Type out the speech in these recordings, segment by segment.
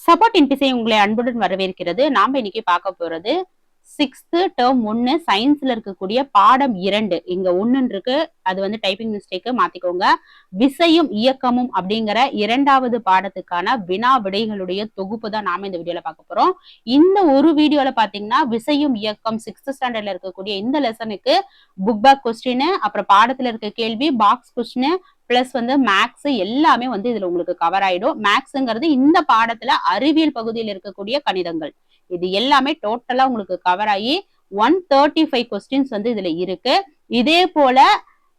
Support இன்பிசை உங்களை அன்புடன் வரவேற்கிறது. நாம இன்னைக்கு பார்க்க போறது 6th டேர்ம் 1 சயின்ஸ்ல இருக்கக்கூடிய பாடம் 2. இங்க 1 இருக்கு, அது வந்து டைப்பிங் மிஸ்டேக், மாத்திக்கோங்க. விசையும் இயக்கமும் அப்படிங்கிற 2வது பாடத்துக்கான வினா விடைகளுடைய தொகுப்பு தான் நாம இந்த வீடியோல பார்க்க போறோம். இந்த ஒரு வீடியோல பாத்தீங்கன்னா விசையும் இயக்கம் 6th ஸ்டாண்டர்ட்ல இருக்கக்கூடிய இந்த லெசனுக்கு புக் பேக் கொஸ்டின், அப்புறம் பாடத்துல இருக்க கேள்வி, பாக்ஸ் கொஸ்டின் பிளஸ் வந்து மேக்ஸ் எல்லாமே வந்து இதுல உங்களுக்கு கவர் ஆயிடும். மேக்ஸ்ங்கிறது இந்த பாடத்துல அறிவியல் பகுதியில் இருக்கக்கூடிய கணிதங்கள், இது எல்லாமே டோட்டலா உங்களுக்கு கவர் ஆகி 135 கொஸ்டின்ஸ் வந்து இதுல இருக்கு. இதே போல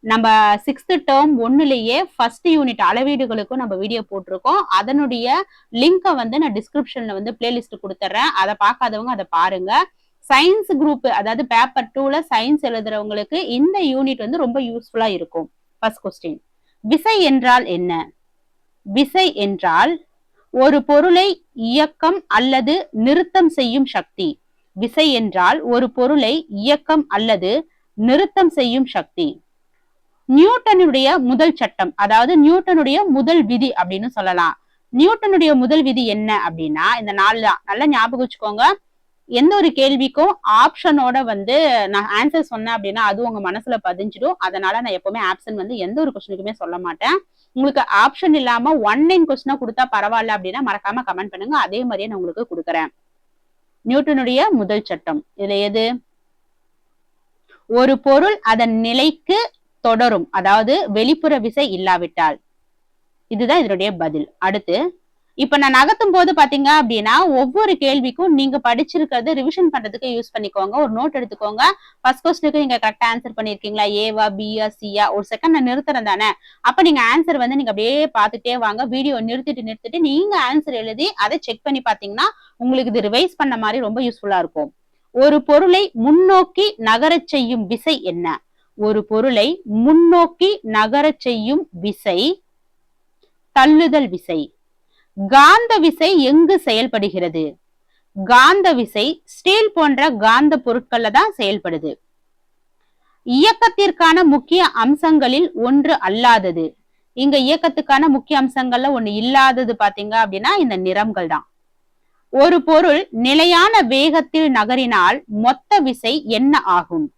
நம்ம 6th டேர்ம் 1லயே ஃபர்ஸ்ட் யூனிட் அளவீடுகளுக்கும் நம்ம வீடியோ போட்டிருக்கோம். அதனுடைய லிங்கை வந்து நான் டிஸ்கிரிப்ஷன்ல வந்து பிளேலிஸ்ட் கொடுத்துறேன். அதை பார்க்காதவங்க அதை பாருங்க. சயின்ஸ் குரூப், அதாவது பேப்பர் 2ல சயின்ஸ் எழுதுறவங்களுக்கு இந்த யூனிட் வந்து ரொம்ப யூஸ்ஃபுல்லா இருக்கும். ஃபர்ஸ்ட் கொஸ்டின், விசை என்றால் என்ன? விசை என்றால் ஒரு பொருளை இயக்கம் அல்லது நிறுத்தம் செய்யும் சக்தி. விசை என்றால் ஒரு பொருளை இயக்கம் அல்லது நிறுத்தம் செய்யும் சக்தி. நியூட்டனுடைய முதல் சட்டம், அதாவது நியூட்டனுடைய முதல் விதி அப்படின்னு சொல்லலாம். நியூட்டனுடைய முதல் விதி என்ன அப்படின்னா இந்த 4 தான். நல்லா ஞாபகம் வச்சுக்கோங்க. எந்த ஒரு கேள்விக்கும் ஆப்ஷனோட வந்து நான் ஆன்சர் சொன்னேன் அப்படின்னா அது உங்க மனசுல பதிஞ்சிடும். அதனால நான் எப்பவுமே ஆப்ஷன் வந்து எந்த ஒரு கொஸ்டினுக்குமே சொல்ல மாட்டேன். உங்களுக்கு ஆப்ஷன் இல்லாம 1-line கொஸ்டினா கொடுத்தா பரவாயில்ல அப்படின்னா மறக்காம கமெண்ட் பண்ணுங்க. அதே மாதிரியே நான் உங்களுக்கு கொடுக்குறேன். நியூட்டனுடைய முதல் சட்டம் இதுல எது? ஒரு பொருள் அதன் நிலைக்கு தொடரும், அதாவது வெளிப்புற விசை இல்லாவிட்டால். இதுதான் இதனுடைய பதில். அடுத்து, இப்ப நான் நகர்த்தும் போது பாத்தீங்க அப்படின்னா ஒவ்வொரு கேள்விக்கும் நீங்க படிச்சிருக்கிறது ரிவிஷன் பண்றதுக்கு யூஸ் பண்ணிக்கோங்க. ஒரு நோட் எடுத்துக்கோங்க. ஃபர்ஸ்ட் கொஸ்டினுக்கு நீங்க கரெக்டா ஆன்சர் பண்ணிருக்கீங்களா, ஏவா பியா சியா? ஒரு செகண்ட் நான் நிறுத்துறேன் தானே, அப்ப நீங்க ஆன்சர் வந்து நீங்க அப்படியே பாத்துட்டே வாங்க. வீடியோ நிறுத்திட்டு நீங்க ஆன்சர் எழுதி அதை செக் பண்ணி பாத்தீங்கன்னா உங்களுக்கு இது ரிவைஸ் பண்ண மாதிரி ரொம்ப யூஸ்ஃபுல்லா இருக்கும். ஒரு பொருளை முன்னோக்கி நகரச் செய்யும் விசை என்ன? ஒரு பொருளை முன்னோக்கி நகரச் செய்யும் விசை தள்ளுதல் விசை. காந்த விசை எங்கு செயல்படுகிறது? காந்த விசை ஸ்டீல் போன்ற காந்த பொருட்கள்ல தான் செயல்படுது. இயக்கத்திற்கான முக்கிய அம்சங்களில் ஒன்று அல்லாதது. இங்க இயக்கத்துக்கான முக்கிய அம்சங்கள்ல ஒண்ணு இல்லாதது பாத்தீங்க அப்படின்னா இந்த நிறங்கள் தான். ஒரு பொருள் நிலையான வேகத்தில் நகரினால் மொத்த விசை என்ன ஆகும்?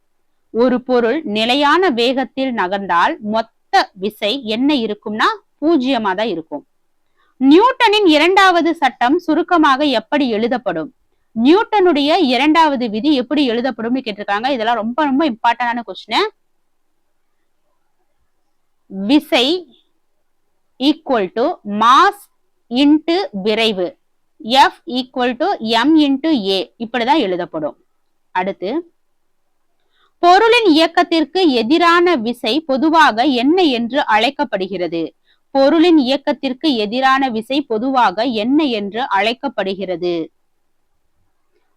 ஒரு பொருள் நிலையான வேகத்தில் நகர்ந்தால் மொத்த விசை என்ன இருக்கும்னா 0 தான் இருக்கும். நியூட்டனின் 2வது சட்டம் சுருக்கமாக எப்படி எழுதப்படும்? நியூட்டனுடைய 2வது விதி எப்படி எழுதப்படும் கேட்டிருக்காங்க. இதெல்லாம் ரொம்ப ரொம்ப இம்பார்ட்டன்டான கொஸ்டின். விசை ஈக்குவல் டு மாஸ் இன்டு விரைவு, F equal to M into A, இப்படிதான் எழுதப்படும். அடுத்து, பொருளின் இயக்கத்திற்கு எதிரான விசை பொதுவாக என்ன என்று அழைக்கப்படுகிறது? பொருளின் இயக்கத்திற்கு எதிரான விசை பொதுவாக என்ன என்று அழைக்கப்படுகிறது?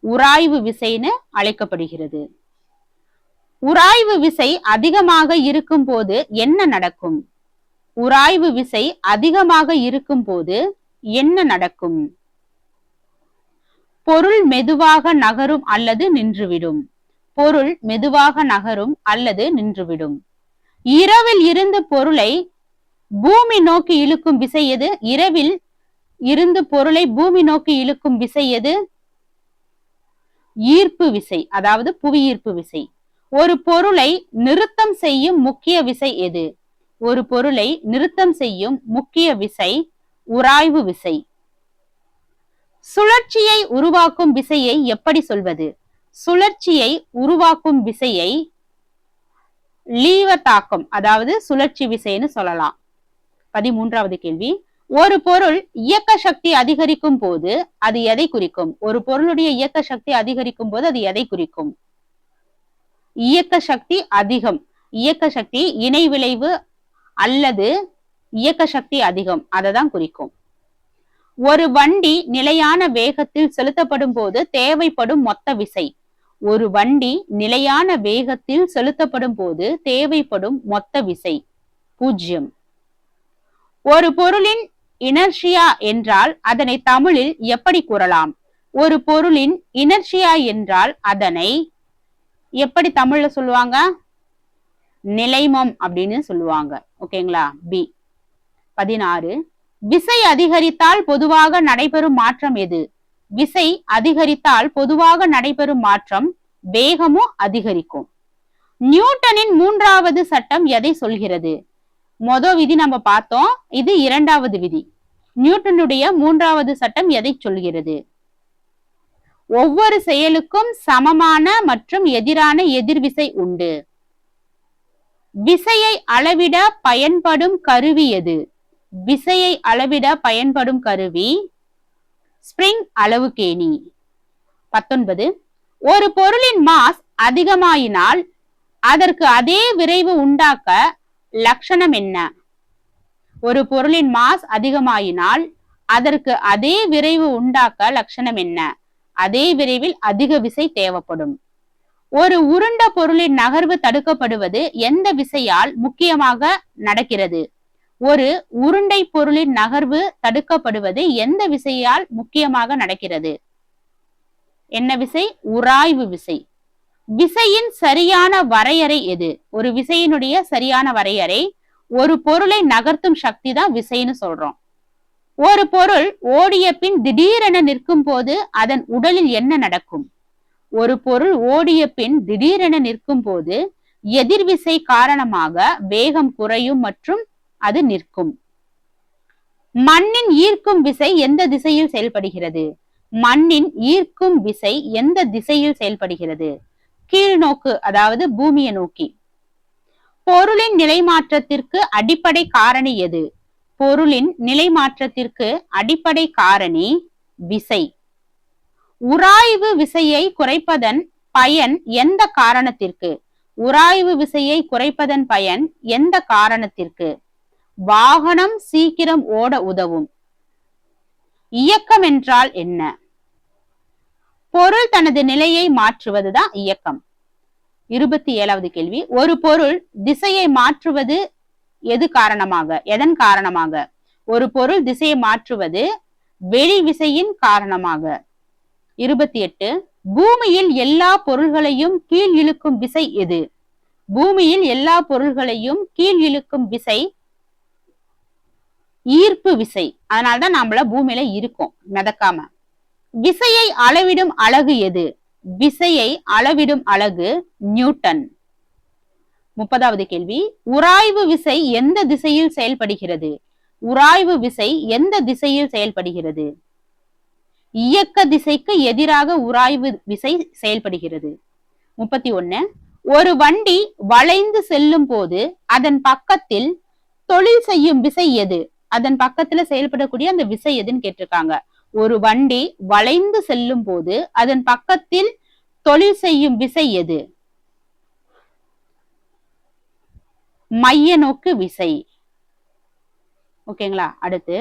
உராய்வு விசைன்னு அழைக்கப்படுகிறது. உராய்வு விசை அதிகமாக இருக்கும் போது என்ன நடக்கும்? உராய்வு விசை அதிகமாக இருக்கும் போது என்ன நடக்கும்? பொருள் மெதுவாக நகரும் அல்லது நின்றுவிடும். பொருள் மெதுவாக நகரும் அல்லது நின்றுவிடும். இரவில் இருந்து பொருளை பூமி நோக்கி இழுக்கும் விசை எது? இரவில் இருந்து பொருளை பூமி நோக்கி இழுக்கும் விசை எது? ஈர்ப்பு விசை, அதாவது புவி ஈர்ப்பு விசை. ஒரு பொருளை நிறுத்தம் செய்யும் முக்கிய விசை எது? ஒரு பொருளை நிறுத்தம் செய்யும் முக்கிய விசை உராய்வு விசை. சுழற்சியை உருவாக்கும் விசையை எப்படி சொல்வது? சுழற்சியை உருவாக்கும் விசையை லீவத்தாக்கம், அதாவது சுழற்சி விசைன்னு சொல்லலாம். 13வது கேள்வி, ஒரு பொருள் இயக்க சக்தி அதிகரிக்கும் போது அது எதை குறிக்கும்? ஒரு பொருளுடைய இயக்க சக்தி அதிகரிக்கும் போது அது எதை குறிக்கும்? இயக்க சக்தி அதிகம், இயக்க சக்தி இணை விளைவு அல்லது இயக்க சக்தி அதிகம், அதை தான் குறிக்கும். ஒரு வண்டி நிலையான வேகத்தில் செலுத்தப்படும் போது தேவைப்படும் மொத்த விசை. ஒரு வண்டி நிலையான வேகத்தில் செலுத்தப்படும் போது தேவைப்படும் மொத்த விசை 0. ஒரு பொருளின் இனர்ஷியா என்றால் அதனை தமிழில் எப்படி கூறலாம்? ஒரு பொருளின் இனர்ஷியா என்றால் அதனை எப்படி தமிழ்ல சொல்லுவாங்க? நிலைமம் அப்படின்னு சொல்லுவாங்க. ஓகேங்களா? பி. 16, விசை அதிகரித்தால் பொதுவாக நடைபெறும் மாற்றம் எது? விசை அதிகரித்தால் பொதுவாக நடைபெறும் மாற்றம் வேகமும் அதிகரிக்கும். நியூட்டனின் மூன்றாவது சட்டம் எதை சொல்கிறது? மொதல் விதி நம்ம பார்த்தோம், இது இரண்டாவது விதி. நியூட்டனுடைய மூன்றாவது சட்டம் எதை சொல்கிறது? ஒவ்வொரு செயலுக்கும் சமமான மற்றும் எதிரான எதிர்விசை உண்டு. விசையை அளவிட பயன்படும் கருவி எது? விசையை அளவிட பயன்படும் கருவி ஸ்பிரிங் அளவுகேணி. 19. ஒரு பொருளின் மாஸ் அதிகமாயினால் அதற்கு அதே விரைவு உண்டாக்க லட்சணம் என்ன? ஒரு பொருளின் மாஸ் அதிகமாயினால் அதற்கு அதே விரைவு உண்டாக்க லட்சணம் என்ன? அதே விரைவில் அதிக விசை தேவைப்படும். ஒரு உருண்ட பொருளின் நகர்வு தடுக்கப்படுவது எந்த விசையால் முக்கியமாக நடக்கிறது? ஒரு உருண்டை பொருளின் நகர்வு தடுக்கப்படுவது எந்த விசையால் முக்கியமாக நடக்கிறது? என்ன விசை? உராய்வு விசை. விசையின் சரியான வரையறை எது? ஒரு விசையினுடைய சரியான வரையறை ஒரு பொருளை நகர்த்தும் சக்தி தான் விசைன்னு சொல்றோம். ஒரு பொருள் ஓடிய பின் திடீரென நிற்கும் போது அதன் உடலில் என்ன நடக்கும்? ஒரு பொருள் ஓடிய பின் திடீரென நிற்கும் போது எதிர்விசை காரணமாக வேகம் குறையும் மற்றும் அது நிற்கும். மண்ணின் ஈர்க்கும் விசை எந்த திசையில் செயல்படுகிறது? மண்ணின் ஈர்க்கும் விசை எந்த திசையில் செயல்படுகிறது? கீழ் நோக்கு, அதாவது பூமியை நோக்கி. பொருளின் நிலைமாற்றத்திற்கு அடிப்படை காரணி எது? பொருளின் நிலைமாற்றத்திற்கு அடிப்படை காரணி விசை. உராய்வு விசையை குறைப்பதன் பயன் எந்த காரணத்திற்கு? உராய்வு விசையை குறைப்பதன் பயன் எந்த காரணத்திற்கு? வாகனம் சீக்கிரம் ஓட உதவும். இயக்கம் என்றால் என்ன? பொருள் தனது நிலையை மாற்றுவதுதான் இயக்கம். 27வது கேள்வி, ஒரு பொருள் திசையை மாற்றுவது எது காரணமாக? எதன் காரணமாக? ஒரு பொருள் திசையை மாற்றுவது வெளி விசையின் காரணமாக. 28, பூமியில் எல்லா பொருள்களையும் கீழ் இழுக்கும் விசை எது? பூமியில் எல்லா பொருள்களையும் கீழ் இழுக்கும் விசை ஈர்ப்பு விசை. அதனால்தான் நம்மள பூமியில இருக்கும் மிதக்காம. விசையை அளவிடும் அலகு எது? விசையை அளவிடும் அலகு நியூட்டன். 30வது கேள்வி, உராய்வு விசை எந்த திசையில் செயல்படுகிறது? உராய்வு விசை எந்த திசையில் செயல்படுகிறது? இயக்க திசைக்கு எதிராக உராய்வு விசை செயல்படுகிறது. 31, ஒரு வண்டி வளைந்து செல்லும் போது அதன் பக்கத்தில் தொழில் செய்யும் விசை எது? அதன் பக்கத்துல செயல்படக்கூடிய அந்த விசை எதுன்னு கேட்டிருக்காங்க. ஒரு வண்டி வளைந்து செல்லும் போது அதன் பக்கத்தில் தொழில் செய்யும் விசை எது? மைய நோக்கு விசை. ஓகேங்களா? அடுத்து,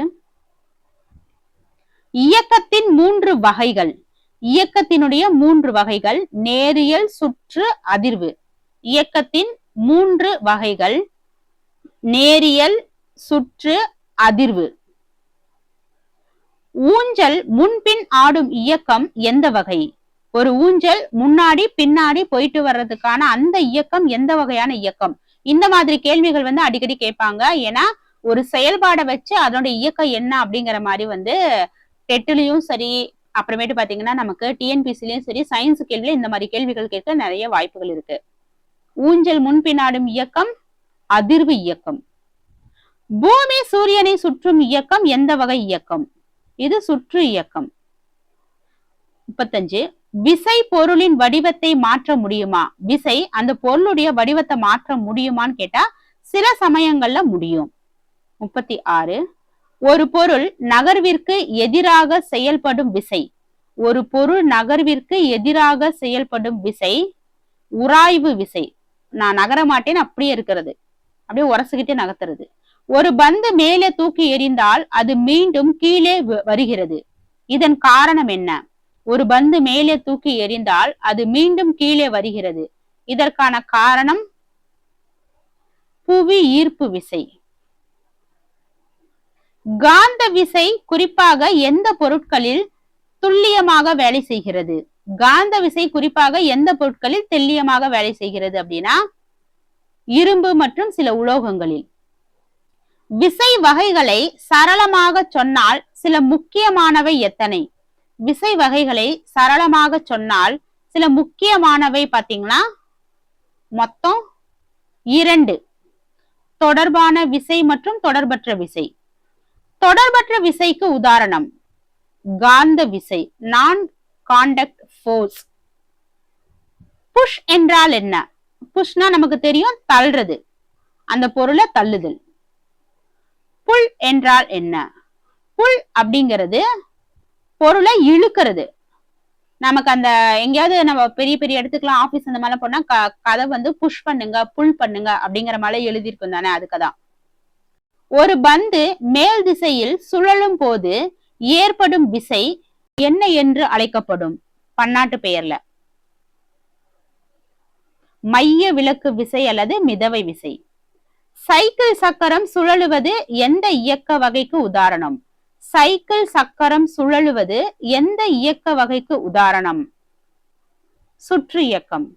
இயக்கத்தின் 3 வகைகள். இயக்கத்தினுடைய 3 வகைகள் நேரியல், சுற்று, அதிர்வு. இயக்கத்தின் 3 வகைகள் நேரியல், சுற்று, அதிர்வு. ஊஞ்சல் முன்பின் ஆடும் இயக்கம் எந்த வகை? ஒரு ஊஞ்சல் முன்னாடி பின்னாடி போயிட்டு வர்றதுக்கான அந்த இயக்கம் எந்த வகையான இயக்கம்? இந்த மாதிரி கேள்விகள் அடிக்கடி கேட்பாங்க. ஏன்னா ஒரு செயல்பாடை வச்சு அதோட இயக்கம் என்ன அப்படிங்கிற மாதிரி டெட்லயும் சரி, அப்புறமேட்டு பாத்தீங்கன்னா நமக்கு டிஎன்பிசிலயும் சரி, சயின்ஸ் கேள்வியில இந்த மாதிரி கேள்விகள் கேட்க நிறைய வாய்ப்புகள் இருக்கு. ஊஞ்சல் முன்பின்னாடும் இயக்கம் அதிர்வு இயக்கம். பூமி சூரியனை சுற்றும் இயக்கம் எந்த வகை இயக்கம்? இது சுற்று இயக்கம். 35, விசை பொருளின் வடிவத்தை மாற்ற முடியுமா? விசை அந்த பொருளுடைய வடிவத்தை மாற்ற முடியுமான்னு கேட்டா சில சமயங்கள்ல முடியும். 36, ஒரு பொருள் நகர்விற்கு எதிராக செயல்படும் விசை. ஒரு பொருள் நகர்விற்கு எதிராக செயல்படும் விசை உராய்வு விசை. நான் நகர மாட்டேன்னு அப்படியே இருக்கிறது, அப்படியே உரசுகிட்டே நகர்த்துறது. ஒரு பந்து மேலே தூக்கி எறிந்தால் அது மீண்டும் கீழே வருகிறது. இதன் காரணம் என்ன? ஒரு பந்து மேலே தூக்கி எறிந்தால் அது மீண்டும் கீழே வருகிறது. இதற்கான காரணம் புவி ஈர்ப்பு விசை. காந்த விசை குறிப்பாக எந்த பொருட்களில் துல்லியமாக வேலை செய்கிறது? காந்த விசை குறிப்பாக எந்த பொருட்களில் துல்லியமாக வேலை செய்கிறது அப்படின்னா இரும்பு மற்றும் சில உலோகங்களில். விசை வகைகளை சரளமாக சொன்னால் சில முக்கியமானவை எத்தனை? விசை வகைகளை சரளமாக சொன்னால் சில முக்கியமானவை பாத்தீங்கன்னா மொத்தம் 2. தொடர்பான விசை மற்றும் தொடர்பற்ற விசை. தொடர்பற்ற விசைக்கு உதாரணம் காந்த விசை, நான் காண்டக்ட் ஃபோர்ஸ். புஷ் என்றால் என்ன? புஷ்னா நமக்கு தெரியும், தள்ளுறது, அந்த பொருளை தள்ளுதல். புல் என்றால் என்ன? புல் அப்படிங்கிறது பொருளை இழுக்கிறது. நமக்கு அந்த எங்கேயாவது நம்ம பெரிய பெரிய இடத்துக்குலாம் ஆபீஸ் அந்த மாதிரி போனா கதை வந்து புஷ் பண்ணுங்க, புல் பண்ணுங்க அப்படிங்கிற மாதிரி எழுதியிருக்கும் தானே, அதுக்குதான். ஒரு பந்து மேல் திசையில் சுழலும் போது ஏற்படும் விசை என்ன என்று அழைக்கப்படும்? பன்னாட்டு பெயர்ல மைய விலக்கு விசை அல்லது மிதவை விசை. சைக்கிள் சக்கரம் சுழலுவது எந்த இயக்க வகைக்கு உதாரணம்? சைக்கிள் சக்கரம் சுழலுவது எந்த இயக்க வகைக்கு உதாரணம்? சுற்று இயக்கம்.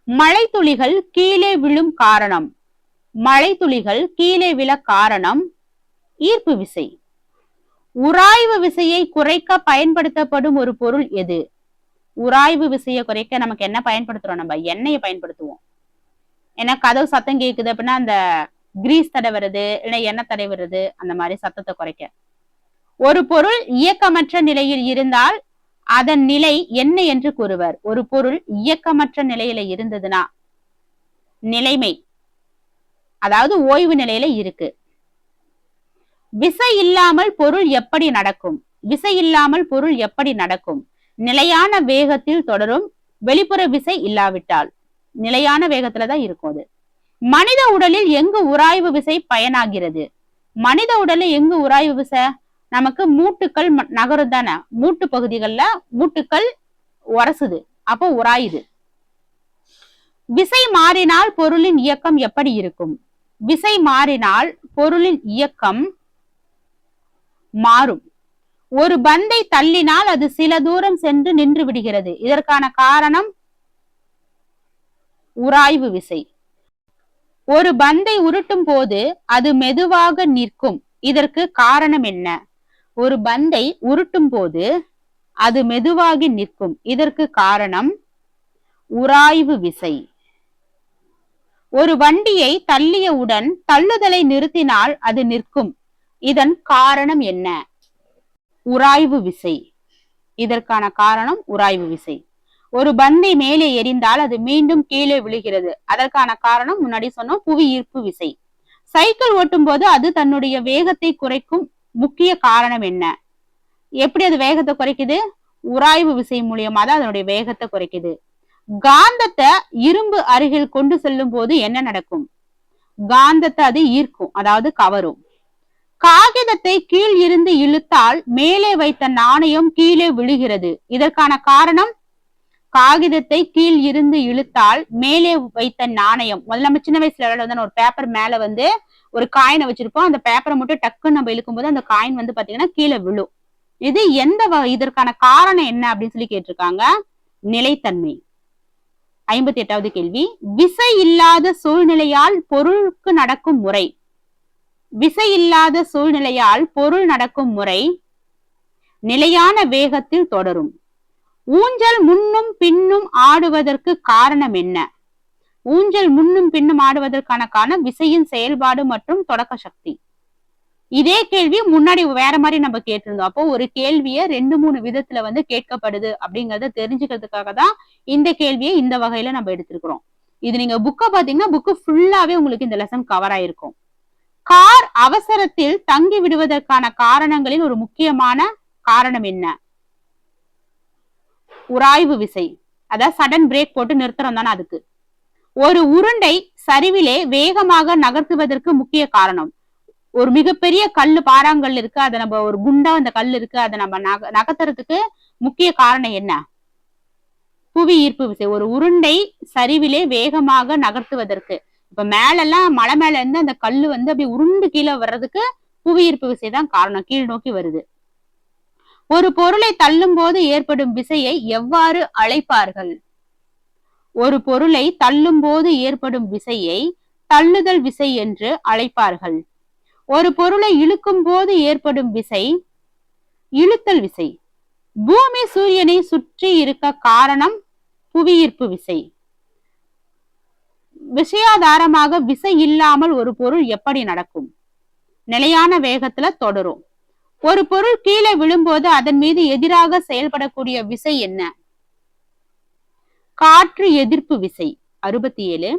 மழை துளிகள் கீழே விழும் காரணம்? மழை துளிகள் கீழே விழ காரணம் ஈர்ப்பு விசை. உராய்வு விசையை குறைக்க பயன்படுத்தப்படும் ஒரு பொருள் எது? உராய்வு விசையை குறைக்க நமக்கு என்ன பயன்படுத்துறோம்? நம்ம எண்ணெயை பயன்படுத்துவோம். ஏன்னா கதவு சத்தம் கேக்குது அப்படின்னா அந்த கிரீஸ் தடை வருது, இல்லைன்னா எண்ணெய் தடை வருது, அந்த மாதிரி சத்தத்தை குறைக்க. ஒரு பொருள் இயக்கமற்ற நிலையில் இருந்தால் அதன் நிலை என்ன என்று கூறுவர்? ஒரு பொருள் இயக்கமற்ற நிலையில இருந்ததுன்னா நிலைமை, அதாவது ஓய்வு நிலையில இருக்கு. விசை இல்லாமல் பொருள் எப்படி நடக்கும்? விசை இல்லாமல் பொருள் எப்படி நடக்கும்? நிலையான வேகத்தில் தொடரும், வெளிப்புற விசை இல்லாவிட்டால். நிலையான வேகத்துலதான் இருக்கும் அது. மனித உடலில் எங்கு உராய்வு விசை பயனாகிறது? மனித உடலில் எங்கு உராய்வு விசை? நமக்கு மூட்டுக்கள் நகரும் தானே, மூட்டு பகுதிகள்ல மூட்டுக்கள் உரசுது, அப்போ உராயுது. விசை மாறினால் பொருளின் இயக்கம் எப்படி இருக்கும்? விசை மாறினால் பொருளின் இயக்கம் மாறும். ஒரு பந்தை தள்ளினால் அது சில தூரம் சென்று நின்று விடுகிறது. இதற்கான காரணம் உராய்வு விசை. ஒரு பந்தை உருட்டும் போது அது மெதுவாக நிற்கும். இதற்கு காரணம் என்ன? ஒரு பந்தை உருட்டும் போது அது மெதுவாகி நிற்கும். இதற்கு காரணம் உராய்வு விசை. ஒரு வண்டியை தள்ளியவுடன் தள்ளுதலை நிறுத்தினால் அது நிற்கும். இதன் காரணம் என்ன? உராய்வு விசை. இதற்கான காரணம் உராய்வு விசை. ஒரு பந்தை மேலே எறிந்தால் அது மீண்டும் கீழே விழுகிறது. அதற்கான காரணம் முன்னாடி சொன்னோம், புவி ஈர்ப்பு விசை. சைக்கிள் ஓட்டும் போது அது தன்னுடைய வேகத்தை குறைக்கும் முக்கிய காரணம் என்ன? எப்படி அது வேகத்தை குறைக்குது? உராய்வு விசை மூலியமா தான் அதனுடைய வேகத்தை குறைக்குது. காந்தத்தை இரும்பு அருகில் கொண்டு செல்லும் போது என்ன நடக்கும்? காந்தத்தை அது ஈர்க்கும், அதாவது கவரும். காகிதத்தை கீழ் இருந்து இழுத்தால் மேலே வைத்த நாணயம் கீழே விழுகிறது. இதற்கான காரணம் காகிதத்தை கீழ் இருந்து இழுத்தால் மேலே வைத்த நாணயம். முதல்ல நம்ம சின்ன வயசுல வந்து ஒரு பேப்பர் மேல வந்து ஒரு காயினை வச்சிருப்போம், அந்த பேப்பரை மட்டும் டக்குன்னு நம்ம இழுக்கும் போது அந்த காயின் வந்து பாத்தீங்கன்னா கீழே விழும். இது இதற்கான காரணம் என்ன அப்படின்னு சொல்லி கேட்டிருக்காங்க. நிலைத்தன்மை. 58வது கேள்வி, விசை இல்லாத சூழ்நிலையால் பொருளுக்கு நடக்கும் முறை. விசை இல்லாத சூழ்நிலையால் பொருள் நடக்கும் முறை நிலையான வேகத்தில் தொடரும். ஊஞ்சல் முன்னும் பின்னும் ஆடுவதற்கு காரணம் என்ன? ஊஞ்சல் முன்னும் பின்னும் ஆடுவதற்கான காரணம் விசையின் செயல்பாடு மற்றும் தொடக்க சக்தி. இதே கேள்வி முன்னாடி வேற மாதிரி நம்ம கேட்டிருந்தோம். அப்போ ஒரு கேள்வியை 2-3 விதத்துல வந்து கேட்கப்படுது அப்படிங்கறத தெரிஞ்சுக்கிறதுக்காக தான் இந்த கேள்வியை இந்த வகையில நம்ம எடுத்திருக்கிறோம். இது நீங்க புக்கை பாத்தீங்கன்னா புக்கு ஃபுல்லாவே உங்களுக்கு இந்த லெசன் கவர் ஆயிருக்கும். கார் அவசரத்தில் தங்கி விடுவதற்கான காரணங்களில் ஒரு முக்கியமான காரணம் என்ன? உராய்வு விசை. அதாவது சடன் பிரேக் போட்டு நிறுத்துறோம் தானே அதுக்கு. ஒரு உருண்டை சரிவிலே வேகமாக நகர்த்துவதற்கு முக்கிய காரணம். ஒரு மிகப்பெரிய கல்லு, பாறாங்கல் இருக்கு, அதை நம்ம ஒரு குண்டா அந்த கல் இருக்கு, அதை நம்ம நகர்த்துறதுக்கு முக்கிய காரணம் என்ன? புவி ஈர்ப்பு விசை. ஒரு உருண்டை சரிவிலே வேகமாக நகர்த்துவதற்கு, இப்ப மேலெல்லாம் மலை மேல இருந்து அந்த கல்லு வந்து அப்படி உருண்டு கீழே வர்றதுக்கு புவி ஈர்ப்பு விசை தான் காரணம், கீழ் நோக்கி வருது. ஒரு பொருளை தள்ளும் போது ஏற்படும் விசையை எவ்வாறு அழைப்பார்கள்? ஒரு பொருளை தள்ளும் போது ஏற்படும் விசையை தள்ளுதல் விசை என்று அழைப்பார்கள். ஒரு பொருளை இழுக்கும் போது ஏற்படும் விசை இழுத்தல் விசை. பூமி சூரியனை சுற்றி இருக்க காரணம் புவியீர்ப்பு விசை. விஷயாதாரமாக விசை இல்லாமல் ஒரு பொருள் எப்படி நடக்கும்? நிலையான வேகத்துல தொடரும். ஒரு பொருள் கீழே விழும்போது அதன் மீது எதிராக செயல்படக்கூடிய விசை என்ன? காற்று எதிர்ப்பு விசை. 67.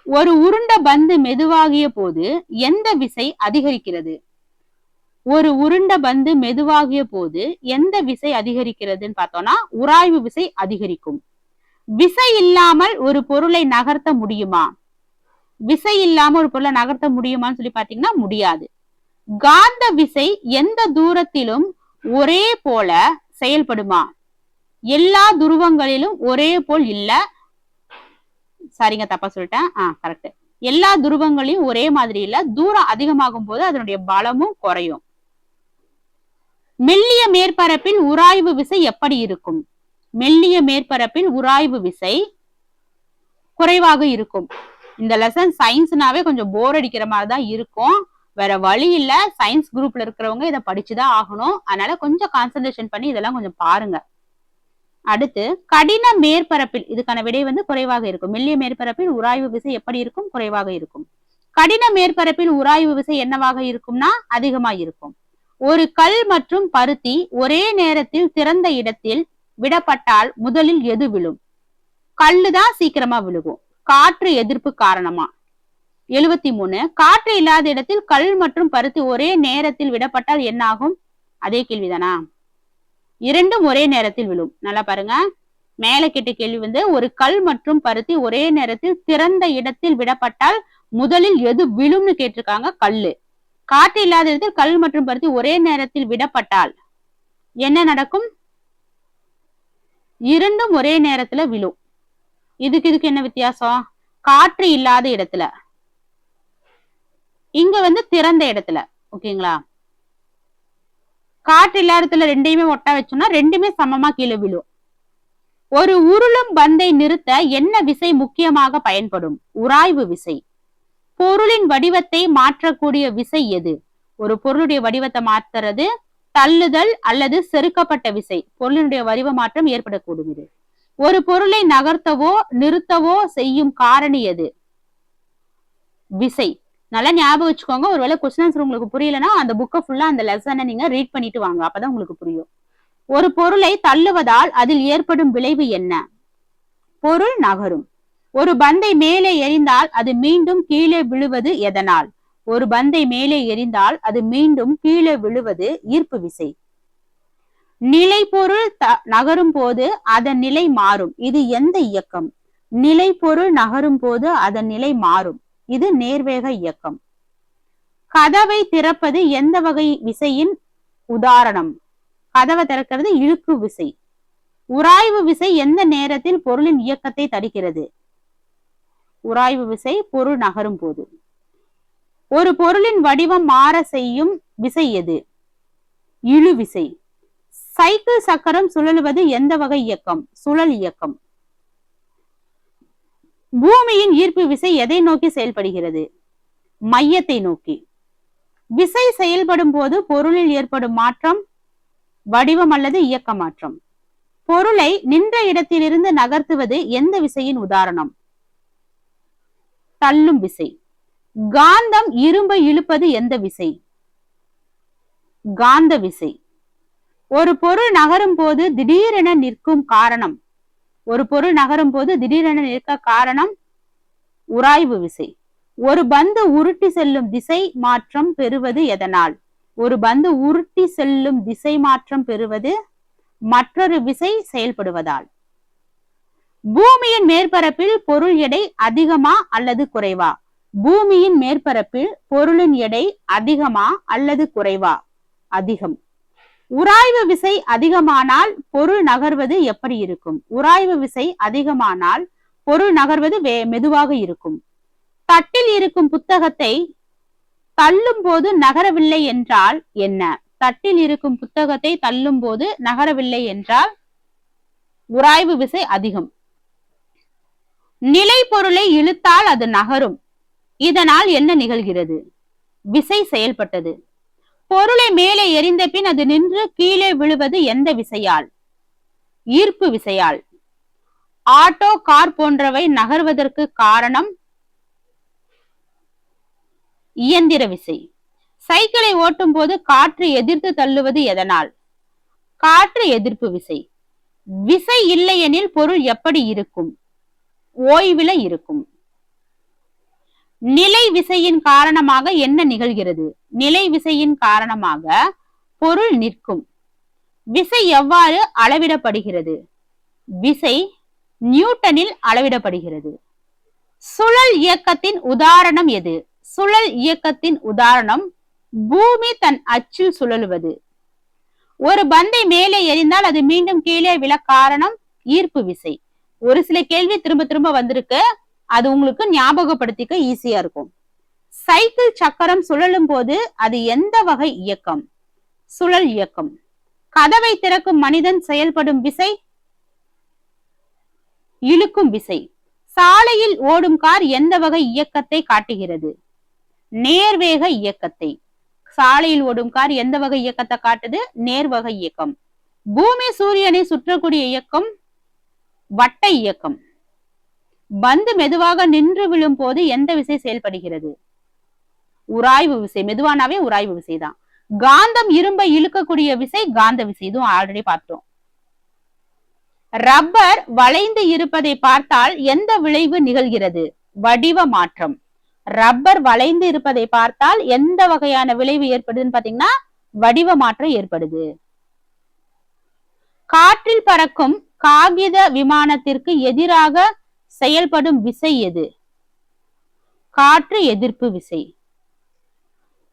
ஒரு உருண்ட பந்து மெதுவாகிய போது எந்த விசை அதிகரிக்கிறது? ஒரு உருண்ட பந்து மெதுவாகிய போது எந்த விசை அதிகரிக்கிறதுன்னு பார்த்தோம்னா உராய்வு விசை அதிகரிக்கும். விசை இல்லாமல் ஒரு பொருளை நகர்த்த முடியுமா? விசை இல்லாம ஒரு பொருளை நகர்த்த முடியுமான்னு சொல்லி பாத்தீங்கன்னா முடியாது. காந்த விசை எந்த தூரத்திலும் ஒரே போல செயல்படுமா? எல்லா துருவங்களிலும் ஒரே போல் இல்ல. சரிங்க, தப்பா சொல்லிட்டேன். கரெக்ட். எல்லா துருவங்களையும் ஒரே மாதிரி இல்ல. தூரம் அதிகமாகும் போது அதனுடைய பலமும் குறையும். மெல்லிய மேற்பரப்பில் உராய்வு விசை எப்படி இருக்கும்? மெல்லிய மேற்பரப்பில் உராய்வு விசை குறைவாக இருக்கும். இந்த லெசன் சயின்ஸ்னாவே கொஞ்சம் போர் அடிக்கிற மாதிரி தான் இருக்கும். வேற வழி இல்ல. சயின்ஸ் குரூப்ல இருக்கிறவங்க இதை படிச்சுதான் ஆகணும். அதனால கொஞ்சம் கான்சென்ட்ரேஷன் பண்ணி இதெல்லாம் கொஞ்சம் பாருங்க. அடுத்து கடின மேற்பரப்பில் இதுக்கான விடை குறைவாக இருக்கும். மெல்லிய மேற்பரப்பில் உராய்வு விசை எப்படி இருக்கும்? குறைவாக இருக்கும். கடின மேற்பரப்பில் உராய்வு விசை என்னவாக இருக்கும்னா அதிகமா இருக்கும். ஒரு கல் மற்றும் பருத்தி ஒரே நேரத்தில் திறந்த இடத்தில் விடப்பட்டால் முதலில் எது விழும்? கல்லுதான் சீக்கிரமா விழுகும். காற்று எதிர்ப்பு காரணமா. 73. காற்று இல்லாத இடத்தில் கல் மற்றும் பருத்தி ஒரே நேரத்தில் விடப்பட்டால் என்ன ஆகும்? அதே கேள்விதானா? இரண்டும் ஒரே நேரத்தில் விழும். நல்லா பாருங்க. மேல கேட்ட கேள்வி ஒரு கல் மற்றும் பருத்தி ஒரே நேரத்தில் திறந்த இடத்தில் விடப்பட்டால் முதலில் எது விழும்னு கேட்டிருக்காங்க. கல்லு. காற்று இல்லாத இடத்தில் கல் மற்றும் பருத்தி ஒரே நேரத்தில் விடப்பட்டால் என்ன நடக்கும்? இரண்டும் ஒரே நேரத்துல விழும். இதுக்கு என்ன வித்தியாசம்? காற்று இல்லாத இடத்துல, இங்க திறந்த இடத்துல. ஓகேங்களா? காற்று இல்லாத இடத்துல ரெண்டையுமே ஒட்டா வச்சோம்னா ரெண்டுமே சமமா கீழே விழும். ஒரு உருளும் பந்தை நிறுத்த என்ன விசை முக்கியமாக பயன்படும்? உராய்வு விசை. பொருளின் வடிவத்தை மாற்றக்கூடிய விசை எது? ஒரு பொருளுடைய வடிவத்தை மாற்றுறது தள்ளுதல் அல்லது செருக்கப்பட்ட விசை. பொருளினுடைய வடிவ மாற்றம் ஏற்படக்கூடும். இது ஒரு பொருளை நகர்த்தவோ நிறுத்தவோ செய்யும் காரணி எது? விசை. நல்லா ஞாபகம் வச்சுக்கோங்க. ஒருவேளை கொஸ்டின் ஆன்சர் உங்களுக்கு புரியலன்னா அந்த புக்கை ஃபுல்லா அந்த லெசனை நீங்க ரீட் பண்ணிட்டு வாங்க. அப்பதான் உங்களுக்கு புரியும். ஒரு பொருளை தள்ளுவதால் அதில் ஏற்படும் விளைவு என்ன? பொருள் நகரும். ஒரு பந்தை மேலே எறிந்தால் அது மீண்டும் கீழே விழுவது எதனால்? ஒரு பந்தை மேலே எறிந்தால் அது மீண்டும் கீழே விழுவது ஈர்ப்பு விசை. நிலை பொருள் நகரும் போது அதன் நிலை மாறும். இது எந்த இயக்கம்? நிலை பொருள் நகரும் போது அதன் நிலை மாறும். இது நேர்வேக இயக்கம். கதவை திறப்பது எந்த வகை விசையின் உதாரணம்? கதவை திறக்கிறது இழுக்கு விசை. உராய்வு விசை எந்த நேரத்தில் பொருளின் இயக்கத்தை தடுக்கிறது? உராய்வு விசை பொருள் நகரும் போது. ஒரு பொருளின் வடிவம் மாற செய்யும் விசை எது? இழு விசை. சைக்கிள் சக்கரம் சுழலுவது எந்த வகை இயக்கம்? சுழல் இயக்கம். பூமியின் ஈர்ப்பு விசை எதை நோக்கி செயல்படுகிறது? மையத்தை நோக்கி. விசை செயல்படும் போது பொருளில் ஏற்படும் மாற்றம் வடிவம் அல்லது இயக்க மாற்றம். பொருளை நின்ற இடத்திலிருந்து நகர்த்துவது எந்த விசையின் உதாரணம்? தள்ளும் விசை. காந்தம் இரும்பை இழுப்பது எந்த விசை? காந்த விசை. ஒரு பொருள் நகரும் போது திடீரென நிற்கும் காரணம். ஒரு பொருள் நகரும் போது திடீரென நிற்க காரணம் உராய்வு விசை. ஒரு பந்து உருட்டி செல்லும் திசை மாற்றம் பெறுவது எதனால்? ஒரு பந்து உருட்டி செல்லும் திசை மாற்றம் பெறுவது மற்றொரு விசை செயல்படுவதால். பூமியின் மேற்பரப்பில் பொருள் எடை அதிகமா அல்லது குறைவா? பூமியின் மேற்பரப்பில் பொருளின் எடை அதிகமா அல்லது குறைவா? அதிகம். உராய்வு விசை அதிகமானால் பொருள் நகர்வது எப்படி இருக்கும்? உராய்வு விசை அதிகமானால் பொருள் நகர்வது மெதுவாக இருக்கும். தட்டில் இருக்கும் புத்தகத்தை தள்ளும் போது நகரவில்லை என்றால் என்ன? தட்டில் இருக்கும் புத்தகத்தை தள்ளும் போது நகரவில்லை என்றால் உராய்வு விசை அதிகம். நிலை பொருளை இழுத்தால் அது நகரும். இதனால் என்ன நிகழ்கிறது? விசை செயல்பட்டது. பொருளை மேலே எறிந்த பின் அது நின்று கீழே விழுவது எந்த விசையால்? ஈர்ப்பு விசையால். ஆட்டோ, கார் போன்றவை நகர்வதற்கு காரணம் இயந்திர விசை. சைக்கிளை ஓட்டும் போது காற்று எதிர்த்து தள்ளுவது எதனால்? காற்று எதிர்ப்பு விசை. விசை இல்லையெனில் பொருள் எப்படி இருக்கும்? ஓய்வில இருக்கும். நிலை விசையின் காரணமாக என்ன நிகழ்கிறது? நிலை விசையின் காரணமாக பொருள் நிற்கும். விசை எவ்வாறு அளவிடப்படுகிறது? விசை நியூட்டனில் அளவிடப்படுகிறது. சுழல் இயக்கத்தின் உதாரணம் எது? சுழல் இயக்கத்தின் உதாரணம் பூமி தன் அச்சில் சுழலுவது. ஒரு பந்தை மேலே எறிந்தால் அது மீண்டும் கீழே விழ காரணம் ஈர்ப்பு விசை. ஒரு சில கேள்வி திரும்ப திரும்ப வந்திருக்கு, அது உங்களுக்கு ஞாபகப்படுத்திக்க ஈஸியா இருக்கும். சைக்கிள் சக்கரம் சுழலும் போது அது எந்த வகை இயக்கம்? சுழல் இயக்கம். கதவை திறக்கும் மனிதன் செயல்படும் விசை இழுக்கும் விசை. சாலையில் ஓடும் கார் எந்த வகை இயக்கத்தை காட்டுகிறது? நேர்வேக இயக்கத்தை. சாலையில் ஓடும் கார் எந்த வகை இயக்கத்தை காட்டுது? நேர்வகை இயக்கம். பூமி சூரியனை சுற்றக்கூடிய இயக்கம் வட்ட இயக்கம். பந்து மெதுவாக நின்று விழும் போது எந்த விசை செயல்படுகிறது? உராய்வு விசை. மெதுவானாவே உராய்வு விசைதான். காந்தம் இரும்பை இழுக்கக்கூடிய விசை காந்த விசை. இதுவும் ஆல்ரெடி பார்த்தோம். ரப்பர் வளைந்து இருப்பதை பார்த்தால் எந்த விளைவு நிகழ்கிறது? வடிவ மாற்றம். ரப்பர் வளைந்து இருப்பதை பார்த்தால் எந்த வகையான விளைவு ஏற்படுதுன்னு பாத்தீங்கன்னா வடிவ மாற்றம் ஏற்படுது. காற்றில் பறக்கும் காகித விமானத்திற்கு எதிராக செயல்படும் விசை எது? காற்று எதிர்ப்பு விசை.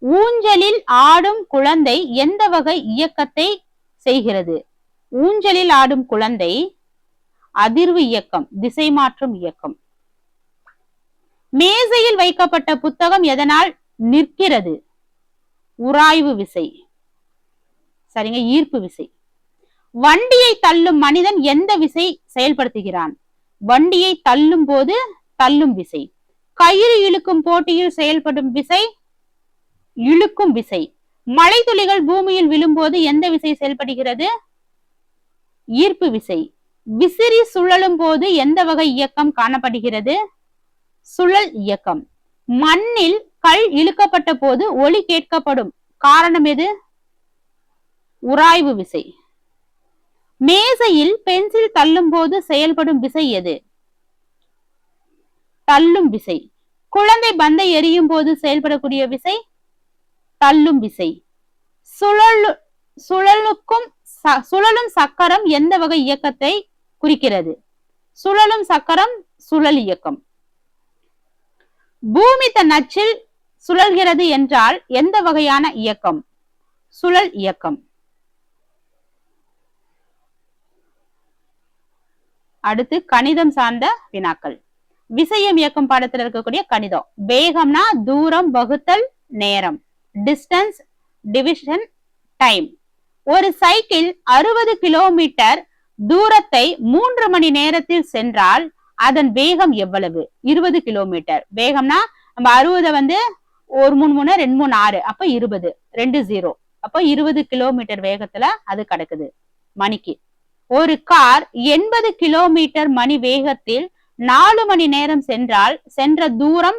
ஊஞ்சலில் ஆடும் குழந்தை எந்த வகை இயக்கத்தை செய்கிறது? ஊஞ்சலில் ஆடும் குழந்தை அதிர்வு இயக்கம், திசை மாற்றும் இயக்கம். மேசையில் வைக்கப்பட்ட புத்தகம் எதனால் நிற்கிறது? உராய்வு விசை. சரிங்க, ஈர்ப்பு விசை. வண்டியை தள்ளும் மனிதன் எந்த விசை செயல்படுத்துகிறான்? வண்டியை தள்ளும் போது தள்ளும் விசை. கயிறு இழுக்கும் போட்டியில் செயல்படும் விசை இழுக்கும் விசை. மழை துளிகள் பூமியில் விழும்போது எந்த விசை செயல்படுகிறது? ஈர்ப்பு விசை. விசிறி சுழலும் போது எந்த வகை இயக்கம் காணப்படுகிறது? சுழல் இயக்கம். மண்ணில் கல் இழுக்கப்பட்ட போது ஒலி கேட்கப்படும் காரணம் எது? உராய்வு விசை. மேசையில் பென்சில் தள்ளும் போது செயல்படும் விசை எது? தள்ளும் விசை. குழந்தை பந்தை எறியும் போது செயல்படக்கூடிய விசை தள்ளும் விசை. சுழலும் சக்கரம் எந்த வகை இயக்கத்தை குறிக்கிறது? சுழலும் சக்கரம் சுழல் இயக்கம். பூமி தன் அச்சில் சுழல்கிறது என்றால் எந்த வகையான இயக்கம்? சுழல் இயக்கம். அடுத்து கணிதம் சார்ந்த வினாக்கள். விசையம் இயக்கம் பாடத்தில் இருக்கக்கூடிய கணிதம். வேகம்னா தூரம் வகுத்தல் நேரம், டிஸ்டன்ஸ் டிவிஷன் டைம். ஒரு சைக்கிள் 60 கிலோமீட்டர் தூரத்தை 3 மணி நேரத்தில் சென்றால் அதன் வேகம் எவ்வளவு? 20 கிலோமீட்டர். வேகம்னா நம்ம 60 வந்து 1 3 3 2 3 6 அப்ப 20 2 0 அப்ப 20 கிலோமீட்டர் வேகத்துல அது கிடக்குது மணிக்கு. ஒரு கார் 80 கிலோமீட்டர் மணி வேகத்தில் 4 மணி நேரம் சென்றால் சென்ற தூரம்,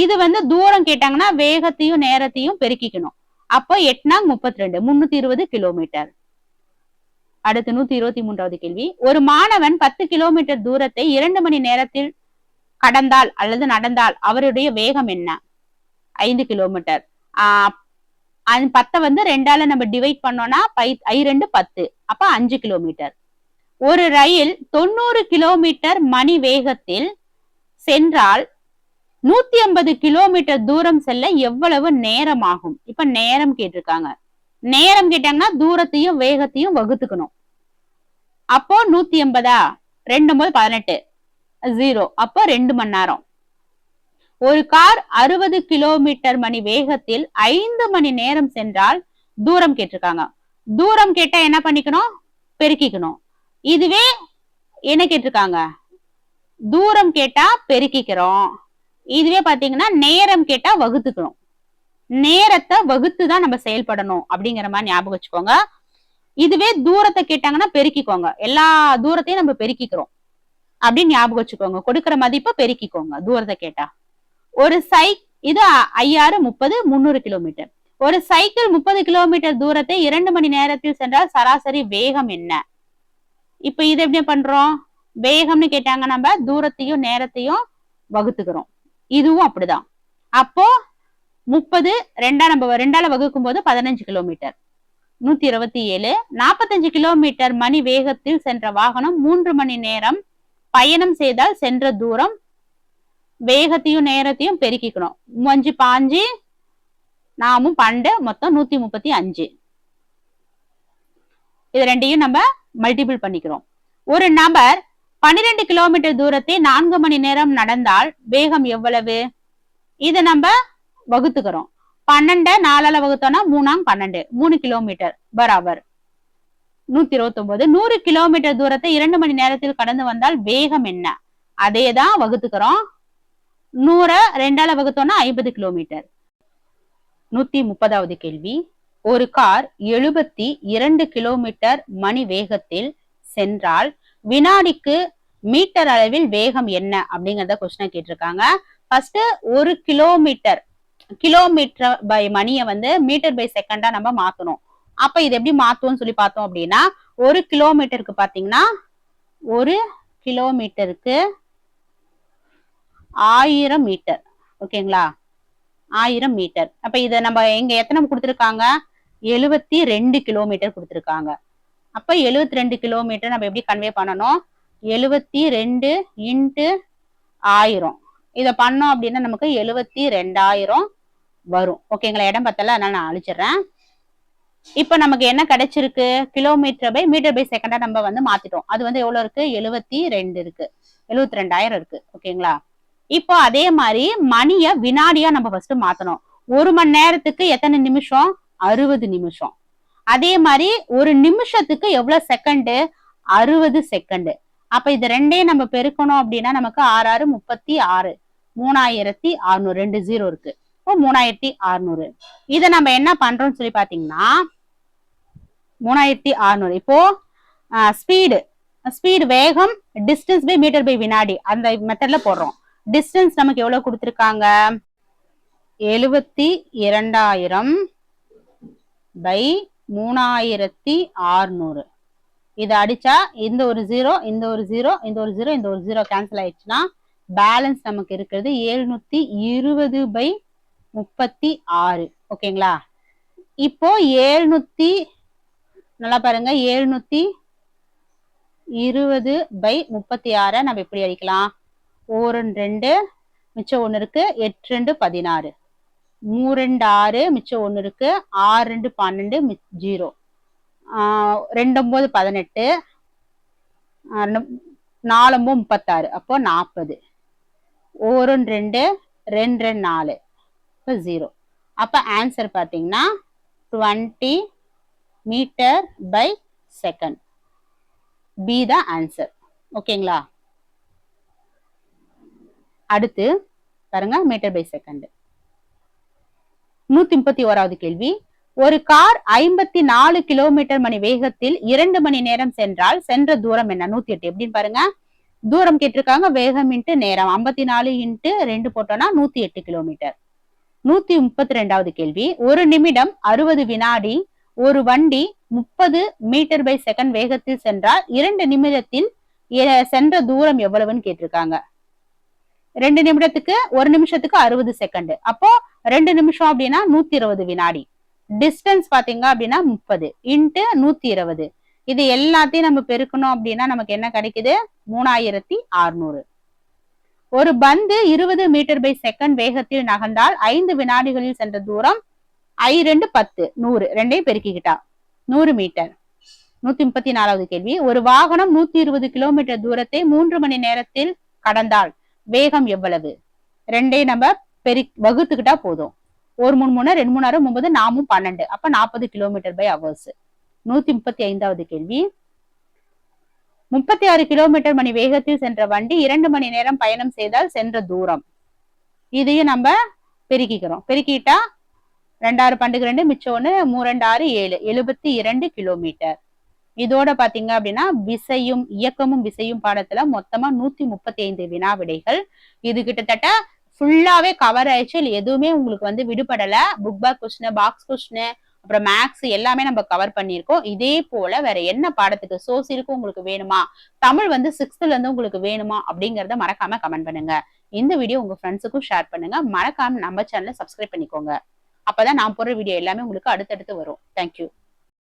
இது வந்து தூரம் கேட்டாங்கன்னா வேகத்தையும் நேரத்தையும் பெருக்கிக்கணும். அப்போ 8 32 320 கிலோமீட்டர். அடுத்து 123வது கேள்வி. ஒரு மாணவன் 10 கிலோமீட்டர் தூரத்தை 2 மணி நேரத்தில் கடந்தால் அல்லது நடந்தால் அவருடைய வேகம் என்ன? 5 கிலோமீட்டர். 10 வந்து 2ஆல நம்ம டிவைட் பண்ணோம்னா 2 10 அப்ப 5 கிலோமீட்டர். ஒரு ரயில் 90 கிலோமீட்டர் மணி வேகத்தில் சென்றால் 150 கிலோமீட்டர் தூரம் செல்ல எவ்வளவு நேரம் ஆகும்? இப்ப நேரம் கேட்டிருக்காங்க. நேரம் கேட்டாங்கன்னா தூரத்தையும் வேகத்தையும் வகுத்துக்கணும். அப்போ 150 2 18 0 அப்போ 2 மணி நேரம். ஒரு கார் 60 கிலோமீட்டர் மணி வேகத்தில் 5 மணி நேரம் சென்றால் தூரம் கேட்டிருக்காங்க. தூரம் கேட்டா என்ன பண்ணிக்கணும்? பெருக்கிக்கணும். இதுவே என்ன கேட்டிருக்காங்க? தூரம் கேட்டா பெருக்கிக்கிறோம். இதுவே பாத்தீங்கன்னா நேரம் கேட்டா வகுத்துக்கணும், நேரத்தை வகுத்து தான் நம்ம செயல்படணும் அப்படிங்கிற மாதிரி ஞாபகம் வச்சுக்கோங்க. இதுவே தூரத்தை கேட்டாங்கன்னா பெருக்கிக்கோங்க, எல்லா தூரத்தையும் நம்ம பெருக்கிக்கிறோம் அப்படின்னு ஞாபகம் வச்சுக்கோங்க. கொடுக்கிற மதிப்பை பெருக்கிக்கோங்க தூரத்தை கேட்டா. ஒரு இது 5030 300 கிலோமீட்டர். ஒரு சைக்கிள் 30 கிலோமீட்டர் தூரத்தை 2 மணி நேரத்தில் சென்றால் சராசரி வேகம் என்ன? இப்ப இது எப்படி பண்றோம்? வேகம்னு கேட்டாங்க, நம்ம தூரத்தையும் நேரத்தையும் வகுத்துக்கிறோம். இதுவும் அப்படிதான். அப்போ 30 நம்ம 2ஆல வகுக்கும் போது 15 கிலோமீட்டர், 127. 45 கிலோமீட்டர் மணி வேகத்தில் சென்ற வாகனம் 3 மணி நேரம் பயணம் செய்தால் சென்ற தூரம், வேகத்தையும் நேரத்தையும் பெருக்கிக்கணும். 5 5 நாமும் 12 மொத்தம் 135. இது ரெண்டையும் நம்ம மல்டிபிள் பண்ணிக்கிறோம். ஒரு நபர் 12 கிலோமீட்டர் தூரத்தை 4 மணி நேரம் நடந்தால் வேகம் எவ்வளவு? இதை நம்ம வகுத்துக்கிறோம். 12 4ஆல வகுத்தோம்னா 3 12, 3 கிலோமீட்டர் பராபர் 129. 100 கிலோமீட்டர் தூரத்தை 2 மணி நேரத்தில் கடந்து வந்தால் வேகம் என்ன? அதேதான் வகுத்துக்கிறோம். 100 2ஆல வகுத்தோம்னா 50 கிலோமீட்டர். 130வது கேள்வி. ஒரு கார் 72 கிலோமீட்டர் மணி வேகத்தில் சென்றால் வினாடிக்கு மீட்டர் அளவில் வேகம் என்ன அப்படிங்கறத கொஸ்டின் கேட்டிருக்காங்க. ஃபர்ஸ்ட் ஒரு கிலோமீட்டர் பை மணியை மீட்டர் பை செகண்டா நம்ம மாத்தணும். அப்ப இது எப்படி மாத்துவோம்னு சொல்லி பார்த்தோம் அப்படின்னா, ஒரு கிலோமீட்டருக்கு பாத்தீங்கன்னா 1 கிலோமீட்டருக்கு 1000 மீட்டர். ஓகேங்களா? 1000 மீட்டர். அப்ப இத நம்ம எங்க எத்தனை கொடுத்திருக்காங்க? 72 கிலோமீட்டர் கொடுத்திருக்காங்க. அப்ப 72 கிலோமீட்டர் நம்ம எப்படி கன்வே பண்ணணும்? 72 இன்ட்டு 1000. இத பண்ணோம் அப்படின்னா நமக்கு 72,000 வரும். ஓகேங்களா? இடம் பத்தல, அதனால நான் அழிச்சிடுறேன். இப்ப நமக்கு என்ன கிடைச்சிருக்கு? கிலோமீட்டர் பை மீட்டர் பை செகண்டா நம்ம மாத்திட்டோம். அது எவ்வளவு இருக்கு? 72 இருக்கு, 72,000 இருக்கு. ஓகேங்களா? இப்போ அதே மாதிரி மணிய வினாடியா நம்ம ஃபர்ஸ்ட் மாத்தணும். 1 மணி நேரத்துக்கு எத்தனை நிமிஷம்? 60 நிமிஷம். அதே மாதிரி ஒரு நிமிஷத்துக்கு எவ்வளவு செகண்ட்? 60 செகண்ட். அப்ப இது ரெண்டையும் நம்ம பெருக்கணும் அப்படின்னா நமக்கு 6 36, 3600, 2 0 இருக்கு. இப்போ 3600. இதை நம்ம என்ன பண்றோம்னு சொல்லி பாத்தீங்கன்னா 3600. இப்போ ஸ்பீடு வேகம் டிஸ்டன்ஸ் பை மீட்டர் பை வினாடி அந்த மெத்தட்ல போடுறோம். டிஸ்டன்ஸ் நமக்கு எவ்வளவு கொடுத்திருக்காங்க? 72,000 பை 3600. இதை அடிச்சா இந்த ஒரு 0, இந்த ஒரு 0, இந்த ஒரு 0, இந்த ஒரு 0 கேன்சல் ஆயிடுச்சுன்னா பேலன்ஸ் நமக்கு இருக்கிறது 720 பை 36. ஓகேங்களா? இப்போ 700, நல்லா பாருங்க, 720 பை 36 நம்ம எப்படி அடிக்கலாம்? 1 2 மிச்சம் 1 இருக்கு, 8 2 16, 3 2 6 மிச்சம் 1 இருக்கு, 6 2 12 0, 2 9 18, 4 9 36, அப்போ 40. 1 2 2 2 4, இப்போ 0. அப்ப ஆன்சர் பாத்தீங்கன்னா 20 மீட்டர் பை செகண்ட். பி தான் ஆன்சர். ஓகேங்களா? அடுத்து பாருங்க, மீட்டர் பை செகண்ட். 131வது கேள்வி. ஒரு கார் 54 கிலோமீட்டர் மணி வேகத்தில் 2 மணி நேரம் சென்றால் சென்ற தூரம் என்ன? 108. எப்படின்னு பாருங்க, தூரம் கேட்டிருக்காங்க, வேகம் இன்ட்டு நேரம். 54 இன்ட்டு 2 போட்டோம்னா 108 கிலோமீட்டர். 132வது கேள்வி. ஒரு நிமிடம் 60 வினாடி ஒரு வண்டி 30 மீட்டர் பை செகண்ட் வேகத்தில் சென்றால் 2 நிமிடத்தில் சென்ற தூரம் எவ்வளவுன்னு கேட்டிருக்காங்க. 2 நிமிடத்துக்கு 1 நிமிஷத்துக்கு 60 செகண்ட். அப்போ 2 நிமிஷம் அப்படின்னா 120 வினாடி. டிஸ்டன்ஸ் பாத்தீங்க அப்படின்னா 30 இன்ட்டு 120. இது எல்லாத்தையும் நம்ம பெருக்கணும் அப்படின்னா நமக்கு என்ன கிடைக்குது? 3600. ஒரு பந்து 20 மீட்டர் பை செகண்ட் வேகத்தில் நகர்ந்தால் 5 வினாடிகளில் சென்ற தூரம் I2 10, 100. ரெண்டையும் பெருக்கிக்கிட்டா 100 மீட்டர். 134வது கேள்வி. ஒரு வாகனம் 120 கிலோமீட்டர் தூரத்தை 3 மணி நேரத்தில் கடந்தால் வேகம் எவ்வளவு? ரெண்டையும் நம்ம வகுத்துக்கிட்டா போதும். 1 3 3 2 3 6 9 4 12, அப்ப 40 கிலோமீட்டர் பை ஹவர்ஸ். 135வது கேள்வி. 36 கிலோமீட்டர் மணி வேகத்தில் சென்ற வண்டி 2 மணி நேரம் பயணம் செய்தால் சென்ற தூரம். இதையும் நம்ம பெருக்கிக்கிறோம். பெருக்கிட்டா 2 மிச்சம் 1 3 6 7 72 கிலோமீட்டர். இதோட பாத்தீங்க அப்படின்னா விசையும் இயக்கமும் விசையும் பாடத்துல மொத்தமா 135 வினா விடைகள். இது கிட்டத்தட்ட ஃபுல்லாவே கவர் ஆயிடுச்சு. எதுவுமே உங்களுக்கு வந்து விடுபடல. Book back question, box question, அப்புறம் மேக்ஸ் எல்லாமே நம்ம கவர் பண்ணியிருக்கோம். இதே போல வேற என்ன பாடத்துக்கு சோசியலுக்கு உங்களுக்கு வேணுமா, தமிழ் வந்து 6th இருந்து உங்களுக்கு வேணுமா அப்படிங்கறத மறக்காம கமெண்ட் பண்ணுங்க. இந்த வீடியோ உங்க ஃப்ரெண்ட்ஸுக்கும் ஷேர் பண்ணுங்க. மறக்காம நம்ம சேனலை சப்ஸ்கிரைப் பண்ணிக்கோங்க. அப்பதான் நான் போடுற வீடியோ எல்லாமே உங்களுக்கு அடுத்தடுத்து வரும். தேங்க்யூ.